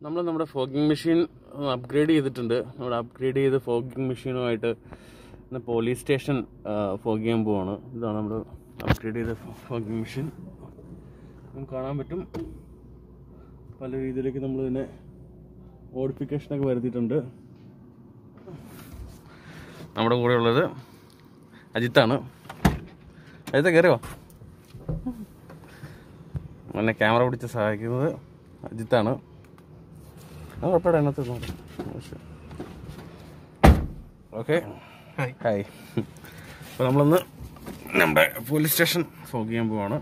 നമ്മുടെ fogging machine upgrade ചെയ്തിട്ടുണ്ട്. നമ്മുടെ അപ്ഗ്രേഡ് ചെയ്ത് ഫോഗിങ് മെഷീനുമായിട്ട് പോലീസ് സ്റ്റേഷൻ ഫോഗ് ചെയ്യാൻ പോവാണ്. ഇതാണ് നമ്മുടെ അപ്ഗ്രേഡ് ചെയ്ത ഫോഗിങ് മെഷീൻ. നമുക്ക് കാണാൻ പറ്റും പല രീതിയിലേക്ക് നമ്മൾ ഇതിനെ മോഡിഫിക്കേഷനൊക്കെ വരുത്തിയിട്ടുണ്ട്. നമ്മുടെ കൂടെ ഉള്ളത് അജിത്താണ്. അജിത്ത് കയറിയോ? എന്നെ ക്യാമറ പിടിച്ച് സഹായിക്കുന്നത് അജിത്താണ്. അത് കുഴപ്പമില്ല, അതിനകത്ത് ഓക്കെ. ഹായ്. അപ്പോൾ നമ്മളൊന്ന് നമ്മുടെ പോലീസ് സ്റ്റേഷൻ ഫോഗ് ചെയ്യാൻ പോവാണ്.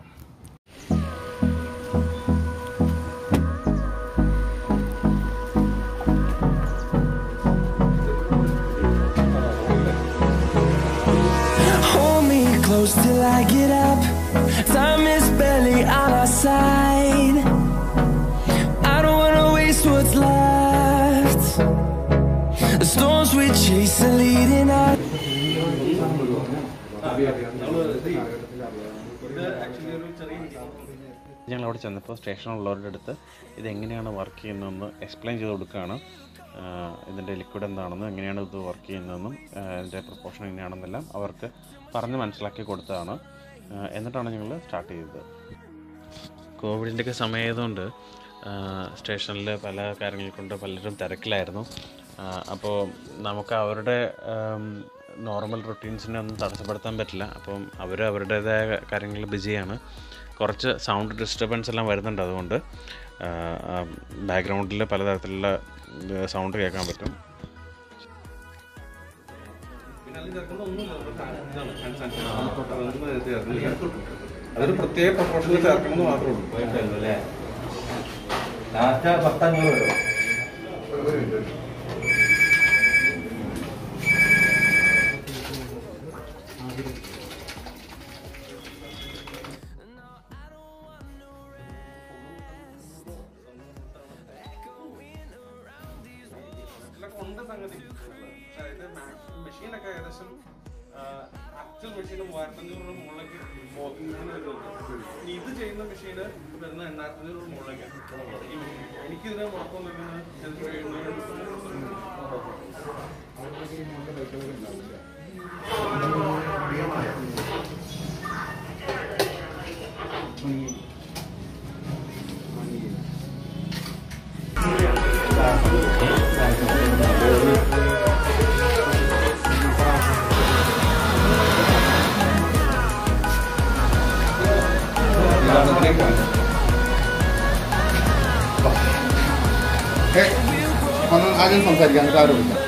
Close till I get up. Time is barely on our side. I don't wanna waste what's left. The storms we chase are leading us. ഞങ്ങൾ അവിടെ ചെന്നപ്പോൾ സ്റ്റേഷനിലുള്ളവരുടെ അടുത്ത് ഇതെങ്ങനെയാണ് വർക്ക് ചെയ്യുന്നതെന്ന് എക്സ്പ്ലെയിൻ ചെയ്ത് കൊടുക്കുകയാണ്. ഇതിൻ്റെ ലിക്വിഡ് എന്താണെന്നും എങ്ങനെയാണ് ഇത് വർക്ക് ചെയ്യുന്നതെന്നും ഇതിൻ്റെ പ്രൊപ്പോർഷൻ എങ്ങനെയാണെന്നെല്ലാം അവർക്ക് പറഞ്ഞ് മനസ്സിലാക്കി കൊടുത്തതാണ്. എന്നിട്ടാണ് ഞങ്ങൾ സ്റ്റാർട്ട് ചെയ്തത്. കോവിഡിൻ്റെയൊക്കെ സമയമായതുകൊണ്ട് സ്റ്റേഷനിൽ പല കാര്യങ്ങൾ കൊണ്ട് പലരും തിരക്കിലായിരുന്നു. അപ്പോൾ നമുക്ക് അവരുടെ നോർമൽ റൊട്ടീൻസിനെ ഒന്നും തടസ്സപ്പെടുത്താൻ പറ്റില്ല. അപ്പം അവർ അവരുടേതായ കാര്യങ്ങളിൽ ബിസിയാണ്. കുറച്ച് സൗണ്ട് ഡിസ്റ്റർബൻസ് എല്ലാം വരുന്നുണ്ട്. അതുകൊണ്ട് ബാക്ക്ഗ്രൗണ്ടിൽ പലതരത്തിലുള്ള സൗണ്ട് കേൾക്കാൻ പറ്റും. അതൊരു പ്രത്യേക പ്രൊപ്പോർഷനിൽ ചേർക്കണമെന്ന് മാത്രമേ ഉള്ളൂ. മെഷീനൊക്കെ ഏകദേശം ആക്ച്വൽ മെഷീന് 3500 മുകളിലേക്ക് ഇത് ചെയ്യുന്ന മെഷീന് വരുന്ന 8500 മുകളിലേക്കാണ് ഈ മെഷീൻ. എനിക്കിതിനെ മുടക്കം നിൽക്കുന്നത് ആദ്യം സംസാരിക്കാം, എന്നിട്ട് ആരും വിളിക്കാം.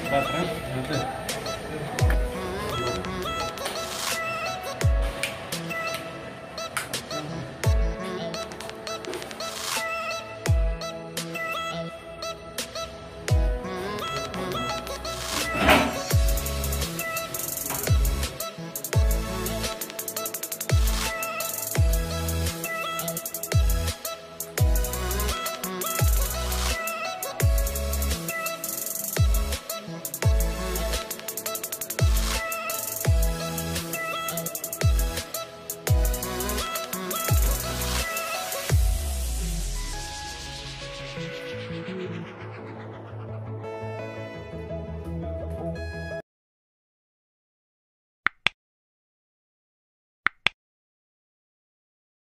അപ്പോൾ അത്രയും